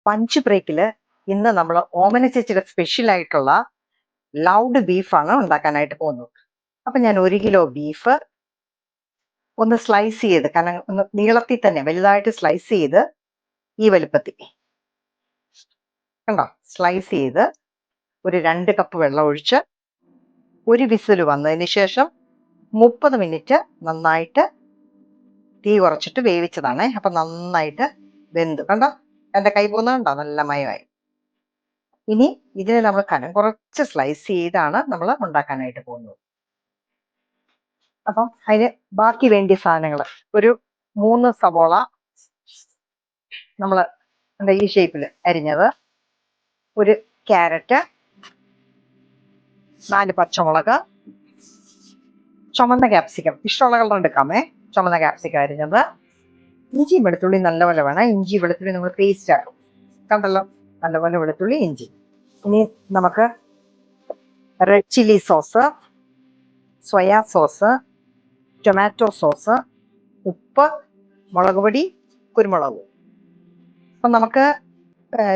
Punch ബ്രേക്കില് ഇന്ന് നമ്മൾ ഓമന ചേച്ചിയുടെ സ്പെഷ്യൽ ആയിട്ടുള്ള ലൗഡ് ബീഫാണ് ഉണ്ടാക്കാനായിട്ട് പോകുന്നത്. അപ്പൊ ഞാൻ 1 കിലോ ബീഫ് ഒന്ന് സ്ലൈസ് ചെയ്ത്, കാരണം ഒന്ന് നീളത്തിൽ തന്നെ വലുതായിട്ട് സ്ലൈസ് ചെയ്ത്, ഈ വലുപ്പത്തിൽ കണ്ടോ, സ്ലൈസ് ചെയ്ത് ഒരു 2 കപ്പ് വെള്ളം ഒഴിച്ച് ഒരു വിസിൽ വന്നതിന് ശേഷം 30 മിനിറ്റ് നന്നായിട്ട് തീ കുറച്ചിട്ട് വേവിച്ചതാണ്. അപ്പൊ നന്നായിട്ട് വെന്തു. കണ്ടോ, എന്റെ കൈ പോകുന്നതുണ്ടോ, നല്ല മയമായി. ഇനി ഇതിനെ നമ്മൾ കനം കുറച്ച് സ്ലൈസ് ചെയ്താണ് നമ്മൾ ഉണ്ടാക്കാനായിട്ട് പോകുന്നത്. അപ്പം അതിന് ബാക്കി വേണ്ടിയ സാധനങ്ങൾ, ഒരു 3 സവോള നമ്മൾ ഈ ഷേപ്പിൽ അരിഞ്ഞത്, ഒരു ക്യാരറ്റ്, 4 പച്ചമുളക്, ചുമന്ന ക്യാപ്സിക്കം, ഇഷ്ടമുള്ള കളർ എടുക്കാമേ, ചുമന്ന ക്യാപ്സിക്കം അരിഞ്ഞത്, ഇഞ്ചി വെളുത്തുള്ളി നല്ലപോലെ വേണം. ഇഞ്ചി വെളുത്തുള്ളി നമ്മൾ പേസ്റ്റ് ആക്കും, കണ്ടല്ലോ, നല്ലപോലെ വെളുത്തുള്ളി ഇഞ്ചി. ഇനി നമുക്ക് red chilli sauce, soya sauce, tomato sauce, ഉപ്പ്, മുളക് പൊടി, കുരുമുളക്. അപ്പം നമുക്ക്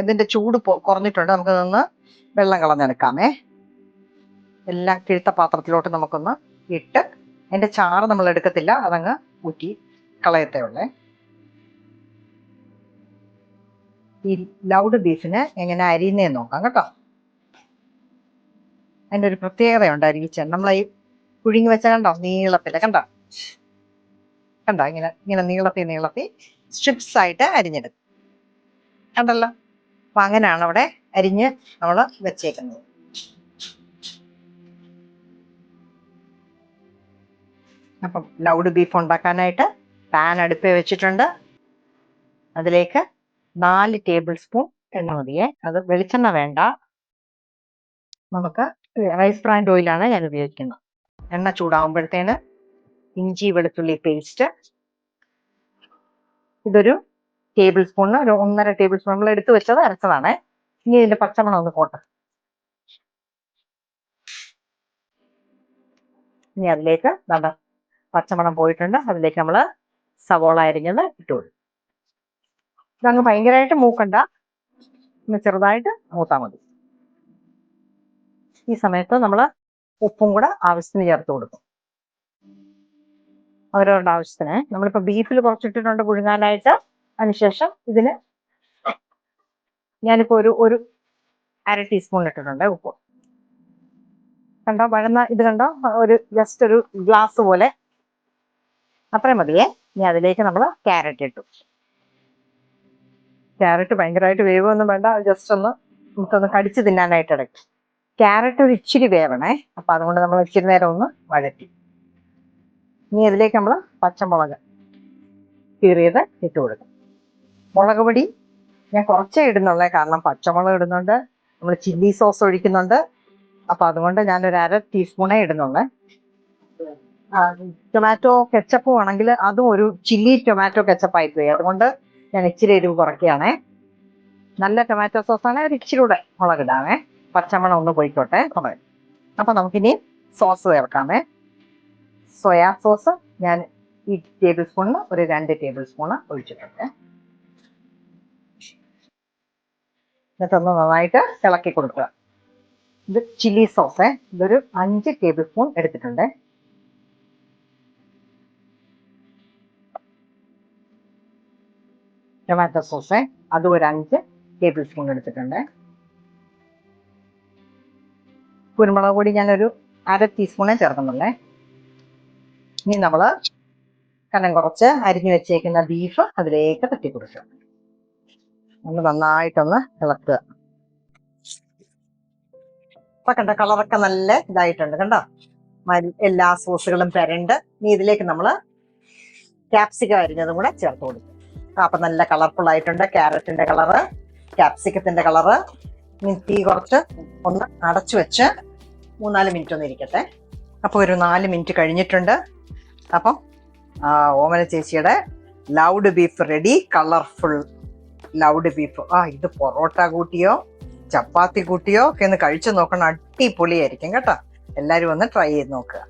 ഇതിന്റെ ചൂട് കുറഞ്ഞിട്ടുണ്ട്, നമുക്ക് നിന്ന് വെള്ളം കളഞ്ഞെടുക്കാമേ. എല്ലാം കിഴുത്ത പാത്രത്തിലോട്ട് നമുക്കൊന്ന് ഇട്ട്, അതിന്റെ ചാറ് നമ്മൾ എടുക്കത്തില്ല, അതങ്ങ് ഊറ്റി കളയത്തേ ഉള്ളേ. ഈ ലൗഡ് ബീഫിന് എങ്ങനെ അരിയുന്നതെന്ന് നോക്കാം കേട്ടോ. അതിൻ്റെ ഒരു പ്രത്യേകതയുണ്ട് അരിയിച്ചാൽ. നമ്മൾ ഈ പുഴുങ്ങി വെച്ച കണ്ടോ, നീളത്തില് കണ്ടോ, കണ്ടോ, ഇങ്ങനെ ഇങ്ങനെ നീളത്തി സ്ട്രിപ്സ് ആയിട്ട് അരിഞ്ഞെടുക്കും, കണ്ടല്ലോ. അപ്പൊ അങ്ങനെയാണ് അവിടെ അരിഞ്ഞ് നമ്മൾ വെച്ചേക്കുന്നത്. അപ്പം ലൗഡ് ബീഫ് ഉണ്ടാക്കാനായിട്ട് പാൻ അടുപ്പേ വെച്ചിട്ടുണ്ട്. അതിലേക്ക് 4 ടേബിൾ സ്പൂൺ എണ്ണ മതിയേ, അത് വെളിച്ചെണ്ണ വേണ്ട, നമുക്ക് റൈസ് ബ്രാൻഡ് ഓയിലാണ് ഞാൻ ഉപയോഗിക്കുന്നത്. എണ്ണ ചൂടാകുമ്പോഴത്തേന് ഇഞ്ചി വെളുത്തുള്ളി പേസ്റ്റ്, ഇതൊരു ടേബിൾ സ്പൂണിന് ഒരു 1.5 ടേബിൾ സ്പൂൺ നമ്മൾ എടുത്തു വെച്ചത് അരച്ചതാണ്. ഇനി ഇതിന്റെ പച്ചമണം ഒന്ന് പോട്ടെ. ഇനി അതിലേക്ക് നല്ല പച്ചമണം പോയിട്ടുണ്ട്, അതിലേക്ക് നമ്മൾ സവോള അരിഞ്ഞത് ഇട്ടുകൊടുക്കും. ഇതങ്ങ് ഭയങ്കരമായിട്ട് മൂക്കണ്ട, ഒന്ന് ചെറുതായിട്ട് മൂത്താൽ മതി. ഈ സമയത്ത് നമ്മൾ ഉപ്പും കൂടെ ആവശ്യത്തിന് ചേർത്ത് കൊടുക്കും, അവരവരുടെ ആവശ്യത്തിന്. നമ്മളിപ്പോൾ ബീഫിൽ കുറച്ചിട്ടിട്ടുണ്ട് പുഴുങ്ങാനായിട്ട്. അതിനുശേഷം ഇതിന് ഞാനിപ്പോൾ ഒരു 1/2 ടീസ്പൂൺ ഇട്ടിട്ടുണ്ട് ഉപ്പ്. കണ്ടോ, വഴന്ന ഇത് കണ്ടോ, ഒരു ജസ്റ്റ് ഒരു ഗ്ലാസ് പോലെ, അത്രയും മതിയേ. ഇനി അതിലേക്ക് നമ്മൾ ക്യാരറ്റ് ഇട്ടു. ക്യാരറ്റ് ഭയങ്കരമായിട്ട് വേവൊന്നും വേണ്ട, ജസ്റ്റ് ഒന്ന് നമുക്കൊന്ന് കടിച്ച് തിന്നാനായിട്ട് ഇടയ്ക്ക്. ക്യാരറ്റ് ഒരു ഇച്ചിരി വേവണേ, അപ്പം അതുകൊണ്ട് നമ്മൾ ഇച്ചിരി നേരം ഒന്ന് വഴറ്റി. ഇനി അതിലേക്ക് നമ്മൾ പച്ചമുളക് കീറിയത് ഇട്ട് കൊടുക്കും. മുളക് പൊടി ഞാൻ കുറച്ചേ ഇടുന്നുള്ളേ, കാരണം പച്ചമുളക് ഇടുന്നുണ്ട്, നമ്മൾ ചില്ലി സോസ് ഒഴിക്കുന്നുണ്ട്. അപ്പം അതുകൊണ്ട് ഞാനൊരു 1/2 ടീസ്പൂണേ ഇടുന്നുള്ളേ. ടൊമാറ്റോ കെച്ചപ്പ് ആണെങ്കിൽ അതും ഒരു ചില്ലി ടൊമാറ്റോ കെച്ചപ്പായി പോയി, അതുകൊണ്ട് ഞാൻ ഇച്ചിരി എരിവ് കുറയ്ക്കുകയാണേ. നല്ല ടൊമാറ്റോ സോസാണെങ്കിൽ ഒരു ഇച്ചിരി കൂടെ മുളക് ഇടാമേ, പച്ചമണം ഒന്ന് പോയിക്കോട്ടെ മുളക്. അപ്പം നമുക്കിനി സോസ് ചേർക്കാമേ. സോയാ സോസ് ഞാൻ ഈ ടേബിൾ സ്പൂണിന് ഒരു 2 ടേബിൾ സ്പൂണ് ഒഴിച്ചിട്ടുണ്ട്. എന്നിട്ടൊന്ന് നന്നായിട്ട് ഇളക്കി കൊടുക്കുക. ഇത് ചില്ലി സോസ്, ഇതൊരു 5 ടേബിൾ സ്പൂൺ എടുത്തിട്ടുണ്ട്. ടൊമാറ്റോ സോസ് അതും ഒരു 5 ടേബിൾ സ്പൂൺ എടുത്തിട്ടുണ്ട്. കുരുമുളക് പൊടി ഞാനൊരു 1/2 ടീസ്പൂണേ ചേർക്കുന്നുള്ളേ. ഇനി നമ്മൾ കനം കുറച്ച് അരിഞ്ഞു വെച്ചേക്കുന്ന ബീഫ് അതിലേക്ക് തട്ടി കൊടുക്കുക, ഒന്ന് നന്നായിട്ടൊന്ന് ഇളക്കുക. ഇപ്പൊ കണ്ട കളറൊക്കെ നല്ല ഇതായിട്ടുണ്ട്, കണ്ടോ, എല്ലാ സോസുകളും പെരണ്ട്. ഇനി ഇതിലേക്ക് നമ്മൾ ക്യാപ്സിക്കം അരിഞ്ഞതും കൂടെ ചേർത്ത് കൊടുക്കും. അപ്പൊ നല്ല കളർഫുൾ ആയിട്ടുണ്ട്, ക്യാരറ്റിന്റെ കളറ്, ക്യാപ്സിക്കത്തിന്റെ കളറ്. ഇനി തീ കുറച്ച് ഒന്ന് അടച്ചു വെച്ച് 3-4 മിനിറ്റ് ഒന്ന് ഇരിക്കട്ടെ. അപ്പോൾ ഒരു 4 മിനിറ്റ് കഴിഞ്ഞിട്ടുണ്ട്. അപ്പം ഓമന ചേച്ചിയുടെ loud beef ready, colourful loud beef. ഇത് പൊറോട്ട കൂട്ടിയോ ചപ്പാത്തി കൂട്ടിയോ ഒക്കെ ഒന്ന് കഴിച്ചു നോക്കണം, അടിപൊളിയായിരിക്കും കേട്ടോ. എല്ലാവരും ഒന്ന് ട്രൈ ചെയ്ത് നോക്കുക.